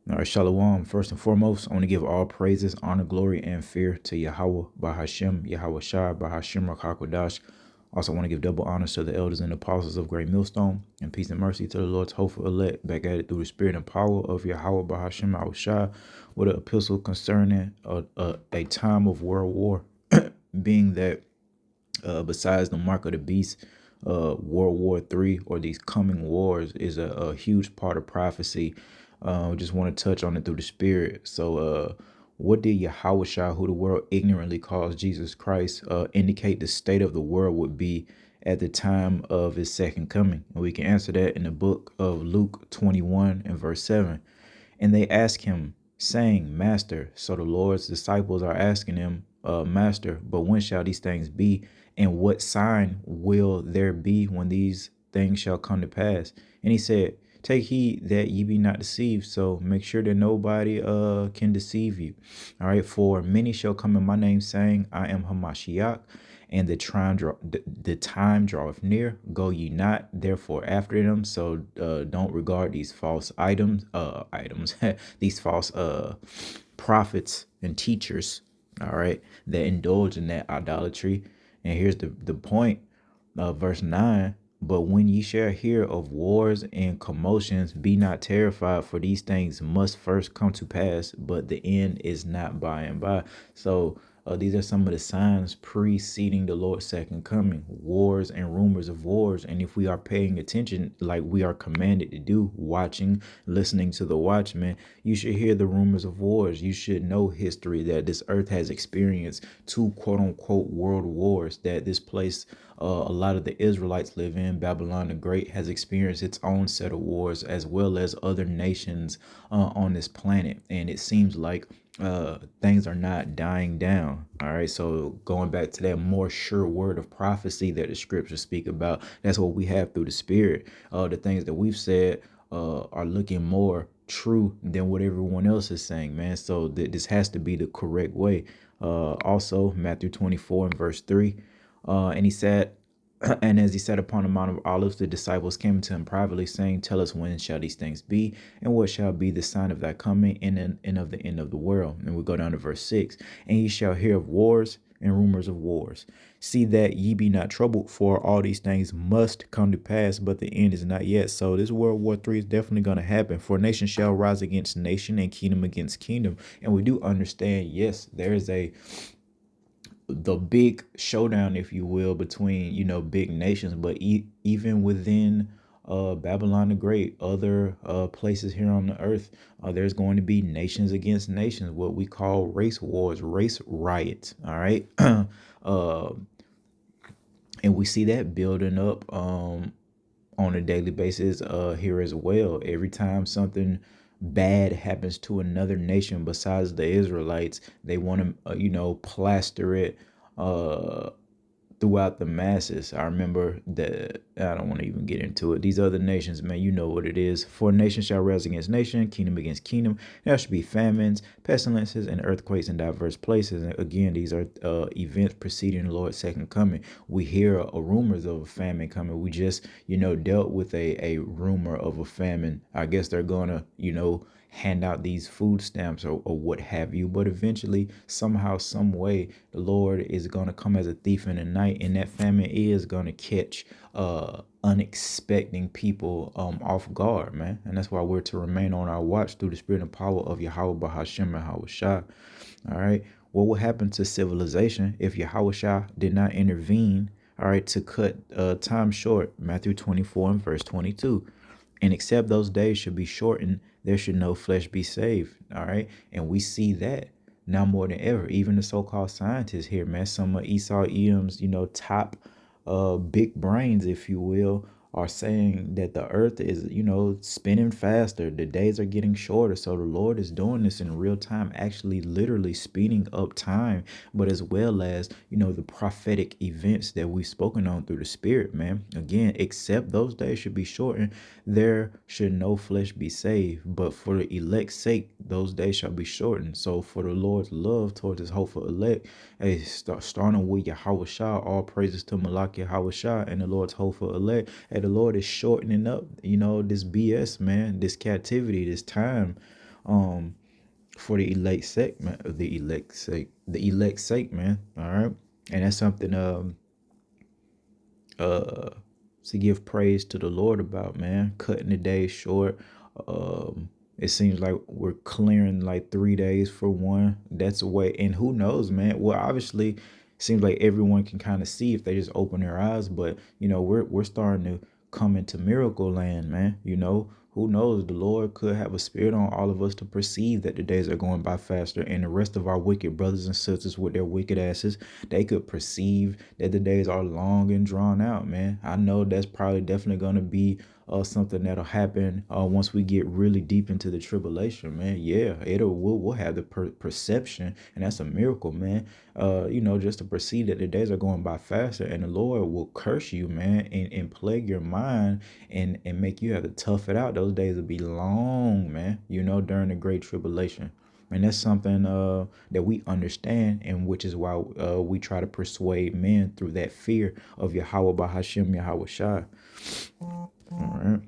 All right, Shalom. First and foremost, I want to give all praises, honor, glory, and fear to Yahweh, Bahashem, Yahweh Shai, Bahashem, Rakakwadash. Also, I want to give double honors to the elders and apostles of Great Millstone, and peace and mercy to the Lord's hopeful elect, back at it through the spirit and power of Yahweh, Bahashem, Yahweh Shai, with an epistle concerning a time of world war, being that besides the mark of the beast, World War III or these coming wars is a huge part of prophecy. We just want to touch on it through the spirit. So, what did Yahushua, who the world ignorantly calls Jesus Christ, indicate the state of the world would be at the time of his second coming? And we can answer that in the book of Luke 21 and verse 7. And they ask him, saying, Master. So the Lord's disciples are asking him, Master, but when shall these things be? And what sign will there be when these things shall come to pass? And he said, Take heed that ye be not deceived. So make sure that nobody can deceive you. All right. For many shall come in my name, saying, I am Hamashiach, and the time draweth near. Go ye not therefore after them. So don't regard these false items, these false prophets and teachers, all right, that indulge in that idolatry. And here's the point, verse 9. But when ye shall hear of wars and commotions, be not terrified, for these things must first come to pass, but the end is not by and by. So these are some of the signs preceding the Lord's second coming: wars and rumors of wars. And if we are paying attention, like we are commanded to do, watching, listening to the watchmen, you should hear the rumors of wars. You should know history, that this earth has experienced two quote unquote world wars, that this place a lot of the Israelites live in, Babylon the Great, has experienced its own set of wars, as well as other nations on this planet. And it seems like things are not dying down. All right. So going back to that more sure word of prophecy that the scriptures speak about, that's what we have through the spirit. The things that we've said are looking more true than what everyone else is saying, man. So this has to be the correct way. Also, Matthew 24 and verse 3. And he said, and as he sat upon the Mount of Olives, the disciples came to him privately, saying, Tell us, when shall these things be? And what shall be the sign of thy coming and of the end of the world? And we go down to verse 6. And ye shall hear of wars and rumors of wars. See that ye be not troubled, for all these things must come to pass, but the end is not yet. So this World War III is definitely going to happen. For nation shall rise against nation, and kingdom against kingdom. And we do understand, yes, there is the big showdown, if you will, between, big nations, but even within Babylon the Great, other places here on the earth, there's going to be nations against nations, what we call race wars, race riots. All right. And we see that building up on a daily basis here as well. Every time something bad happens to another nation besides the Israelites, they want to plaster it uh throughout the masses. I remember that, I don't want to even get into it. These other nations, man, you know what it is. For nation shall rise against nation, kingdom against kingdom. There should be famines, pestilences, and earthquakes in diverse places. And again, these are events preceding the Lord's second coming. We hear rumors of a famine coming. We just, dealt with a rumor of a famine. I guess they're gonna, hand out these food stamps or what have you, but eventually, somehow, some way, the Lord is going to come as a thief in the night, and that famine is going to catch unexpecting people off guard, man. And that's why we're to remain on our watch through the spirit and power of Yahweh Bahashem and Yahweh Shah. All right, what will happen to civilization if Yahweh Shah did not intervene, all right, to cut time short? Matthew 24 and verse 22. And except those days should be shortened, there should no flesh be saved. All right. And we see that now more than ever. Even the so-called scientists here, man, some of Esau Edom's, top big brains, if you will, are saying that the earth is, spinning faster. The days are getting shorter. So the Lord is doing this in real time, actually literally speeding up time, but as well as, the prophetic events that we've spoken on through the spirit, man. Again, except those days should be shortened, there should no flesh be saved. But for the elect's sake, those days shall be shortened. So for the Lord's love towards his hopeful elect, hey, starting with Yahweh Shah, all praises to Malak Yahweh Shah and the Lord's hopeful elect. Hey, the Lord is shortening up, this BS, man, this captivity, this time um for the elect sake, man, the elect sake, man. All right. And that's something uh to give praise to the Lord about, man. Cutting the day short. It seems like we're clearing like 3 days for one. That's a way, and who knows, man. Well, obviously, it seems like everyone can kind of see if they just open their eyes, but we're starting to come into miracle land, man. Who knows? The Lord could have a spirit on all of us to perceive that the days are going by faster, and the rest of our wicked brothers and sisters with their wicked asses, they could perceive that the days are long and drawn out, man. I know that's probably definitely going to be something that'll happen once we get really deep into the tribulation, man. Yeah, we'll have the perception, and that's a miracle, man. Just to perceive that the days are going by faster, and the Lord will curse you, man, and plague your mind and make you have to tough it out. Those days will be long, man. During the great tribulation. And that's something that we understand, and which is why we try to persuade men through that fear of Yahweh Bahashim Yahweh Shai. All right.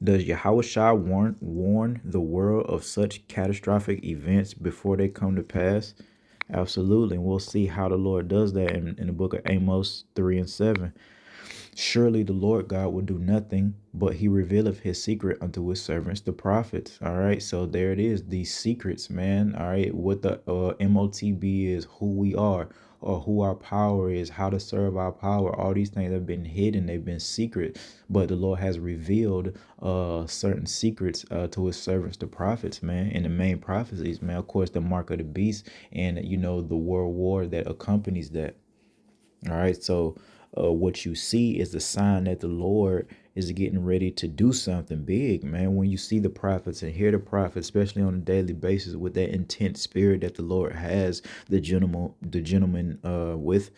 Does Yahweh Shai warn the world of such catastrophic events before they come to pass? Absolutely. And we'll see how the Lord does that in the book of Amos 3 and 7. Surely the Lord God will do nothing, but he revealeth his secret unto his servants, the prophets. All right. So there it is. These secrets, man. All right. What the MOTB is, who we are, or who our power is, how to serve our power. All these things have been hidden. They've been secret. But the Lord has revealed certain secrets to his servants, the prophets, man. And the main prophecies, man. Of course, the mark of the beast and, the world war that accompanies that. All right. So what you see is the sign that the Lord is getting ready to do something big, man. When you see the prophets and hear the prophets, especially on a daily basis, with that intense spirit that the Lord has the gentleman with,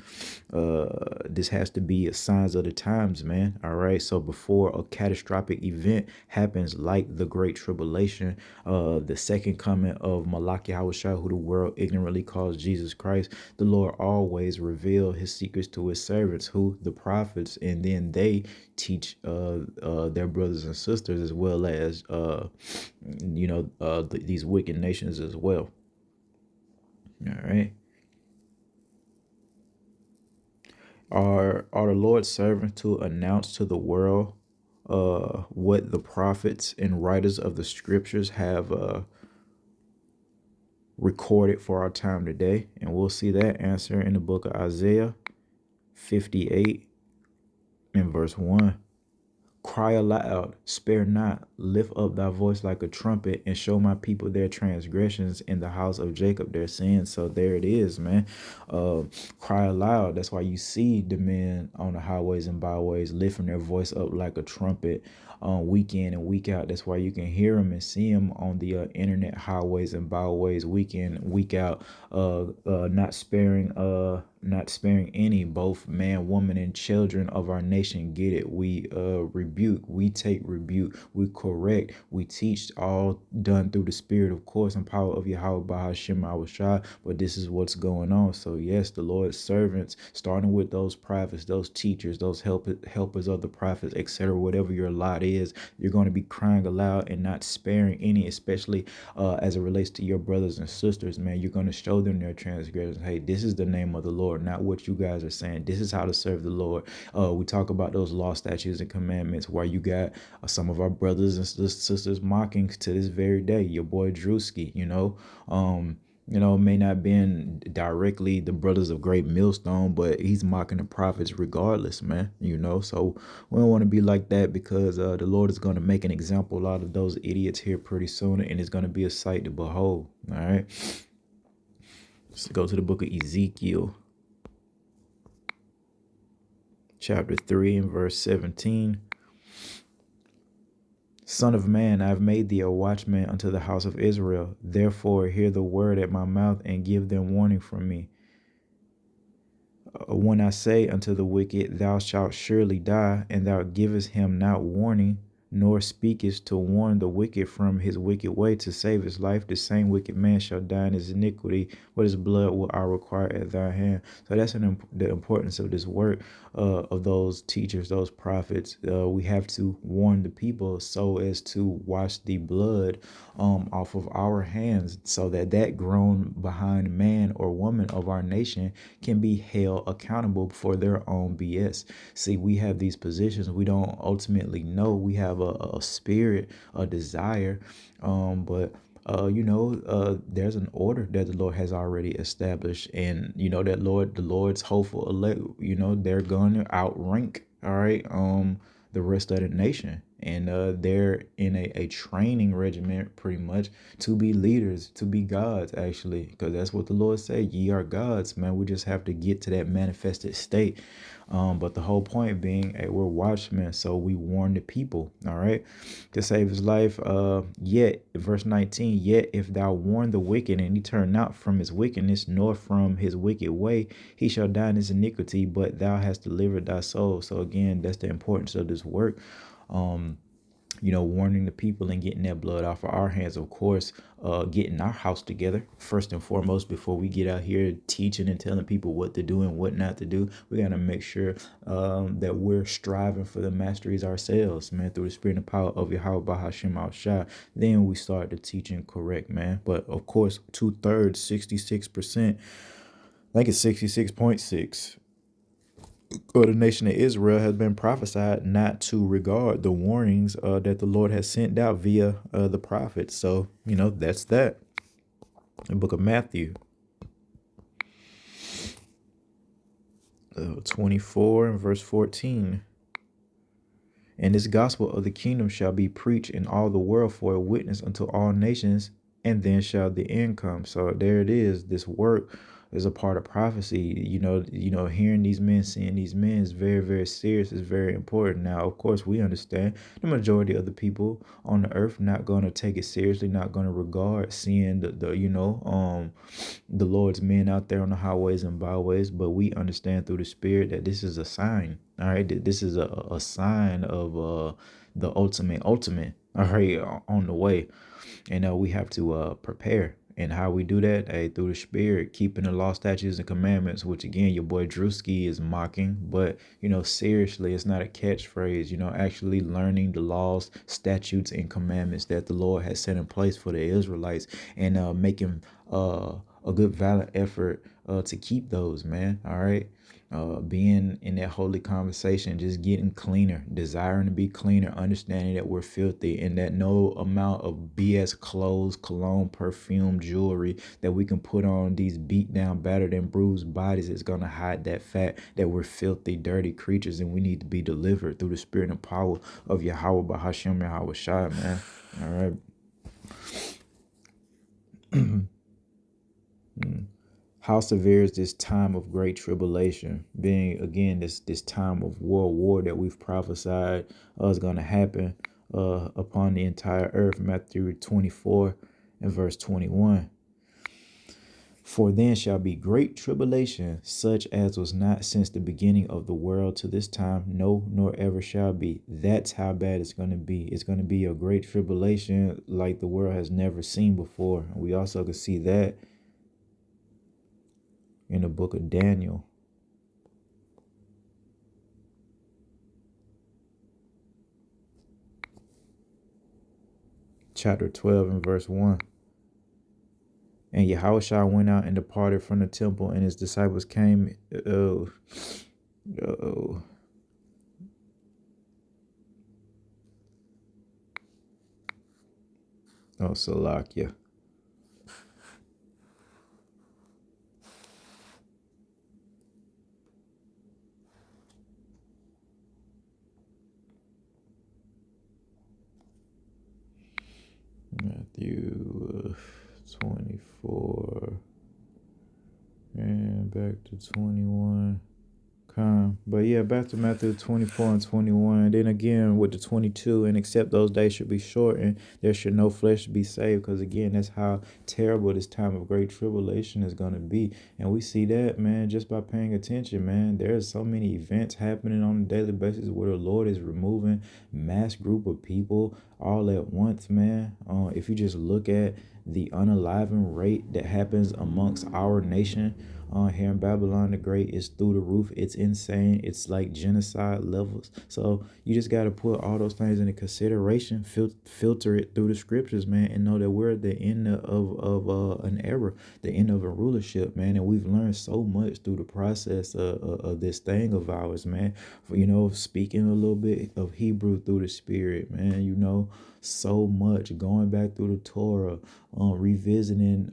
this has to be signs of the times, man. All right. So before a catastrophic event happens, like the great tribulation, the second coming of Malachi Hawashah, who the world ignorantly calls Jesus Christ, the Lord always reveal his secrets to his servants, who the prophets, and then they teach their brothers and sisters, as well as these wicked nations as well. All right. Are the Lord's servants to announce to the world what the prophets and writers of the scriptures have recorded for our time today? And we'll see that answer in the book of Isaiah 58 and verse 1. Cry aloud, spare not, lift up thy voice like a trumpet, and show my people their transgressions, in the house of Jacob their sins. So there it is, man. Cry aloud. That's why you see the men on the highways and byways lifting their voice up like a trumpet week in and week out. That's why you can hear them and see them on the internet highways and byways week in, week out, not sparing any, both man, woman, and children of our nation. Get it? We rebuke, we take rebuke, we correct, we teach, all done through the spirit, of course, and power of Yahweh Bahashim Awashah. But this is what's going on. So yes, the Lord's servants, starting with those prophets, those teachers, those helpers of the prophets, etc., whatever your lot is, you're going to be crying aloud and not sparing any, especially as it relates to your brothers and sisters, man. You're going to show them their transgressions. Hey, this is the name of the Lord, not what you guys are saying. This is how to serve the Lord. We talk about those law, statutes, and commandments, where you got some of our brothers and sisters mocking to this very day. Your boy Drewski, may not been directly the brothers of Great Millstone, but he's mocking the prophets regardless, man. So we don't want to be like that, because the Lord is going to make an example out of those idiots here pretty soon, and it's going to be a sight to behold. All right. Let's go to the book of Ezekiel, chapter 3 and verse 17. Son of man, I have made thee a watchman unto the house of Israel. Therefore hear the word at my mouth, and give them warning from me. When I say unto the wicked, thou shalt surely die, and thou givest him not warning, nor speakest to warn the wicked from his wicked way to save his life, the same wicked man shall die in his iniquity. What his blood will I require at thy hand? So that's the importance of this work, of those teachers, those prophets. We have to warn the people so as to wash the blood off of our hands, so that that grown behind man or woman of our nation can be held accountable for their own BS. See, we have these positions we don't ultimately know. We have a spirit, a desire, but there's an order that the Lord has already established, and the Lord's hopeful elect, they're gonna outrank, all right, the rest of the nation, and they're in a training regimen, pretty much, to be leaders, to be gods, actually, because that's what the Lord said. Ye are gods, man. We just have to get to that manifested state. But the whole point being, hey, we're watchmen, so we warn the people, all right, to save his life. Yet, verse 19, yet if thou warn the wicked, and he turn not from his wickedness, nor from his wicked way, he shall die in his iniquity, but thou hast delivered thy soul. So again, that's the importance of this work. Warning the people and getting that blood off of our hands, of course, getting our house together first and foremost before we get out here teaching and telling people what to do and what not to do. We got to make sure that we're striving for the masteries ourselves, man, through the spirit and power of Yahweh Bahashim Al-Shah. Then we start the teaching correct, man. But of course, 2/3, 66%, I think it's 66.6, or the nation of Israel has been prophesied not to regard the warnings that the Lord has sent out via the prophets. So, that's that. The book of Matthew 24 and verse 14. And this gospel of the kingdom shall be preached in all the world for a witness unto all nations, and then shall the end come. So there it is. This work is a part of prophecy. Hearing these men, seeing these men is very, very serious. It's very important. Now, of course, we understand the majority of the people on the earth not going to take it seriously, not going to regard seeing the Lord's men out there on the highways and byways. But we understand through the Spirit that this is a sign. All right, this is a sign of the ultimate, all right, on the way. And we have to prepare. And how we do that? Hey, through the Spirit, keeping the law, statutes, and commandments, which again, your boy Drewski is mocking. But, seriously, it's not a catchphrase, actually learning the laws, statutes, and commandments that the Lord has set in place for the Israelites, and making a good, valiant effort to keep those, man. All right. Being in that holy conversation, just getting cleaner, desiring to be cleaner, understanding that we're filthy, and that no amount of BS clothes, cologne, perfume, jewelry that we can put on these beat down, battered, and bruised bodies is going to hide that fact that we're filthy, dirty creatures, and we need to be delivered through the spirit and power of Yahweh Bahashim Yahweh Shai, man. All right. How severe is this time of great tribulation, being again this time of world war that we've prophesied is going to happen upon the entire earth. Matthew 24 and verse 21. For then shall be great tribulation, such as was not since the beginning of the world to this time, no, nor ever shall be. That's how bad it's going to be. It's going to be a great tribulation like the world has never seen before. We also can see that in the book of Daniel. Chapter 12 and verse 1. And Yahushua went out and departed from the temple, and his disciples came. Salakia. Matthew 24 and back to 21. But yeah, back to Matthew 24 and 21. Then again with the 22, and except those days should be shortened, there should no flesh be saved. Because again, that's how terrible this time of great tribulation is going to be. And we see that, man, just by paying attention, man. There's so many events happening on a daily basis where the Lord is removing mass group of people all at once, man. If you just look at the unaliving rate that happens amongst our nation here in Babylon the Great is through the roof. It's insane. It's like genocide levels. So you just got to put all those things into consideration, filter it through the scriptures, man, and know that we're at the end of an era, the end of a rulership, man. And we've learned so much through the process of this thing of ours, man. For, speaking a little bit of Hebrew through the Spirit, man, so much going back through the Torah, revisiting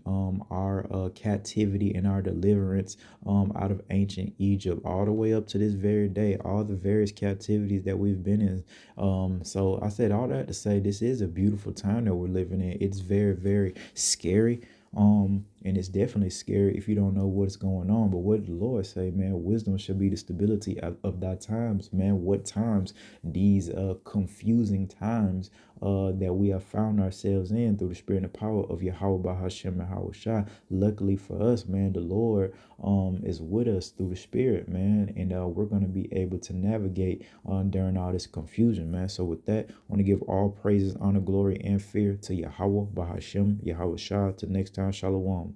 our captivity and our deliverance out of ancient Egypt, all the way up to this very day, all the various captivities that we've been in. So I said all that to say this is a beautiful time that we're living in. It's very, very scary. And it's definitely scary if you don't know what's going on. But what did the Lord say, man? Wisdom should be the stability of thy times, man. What times? These confusing times that we have found ourselves in through the spirit and power of Yahweh Bahashem Yahweh Shai. Luckily for us, man, the Lord is with us through the spirit, man, and we're going to be able to navigate during all this confusion, man. So with that, I want to give all praises, honor, glory, and fear to Yahweh Bahashem Yahweh Shai. Till next time, Shalom.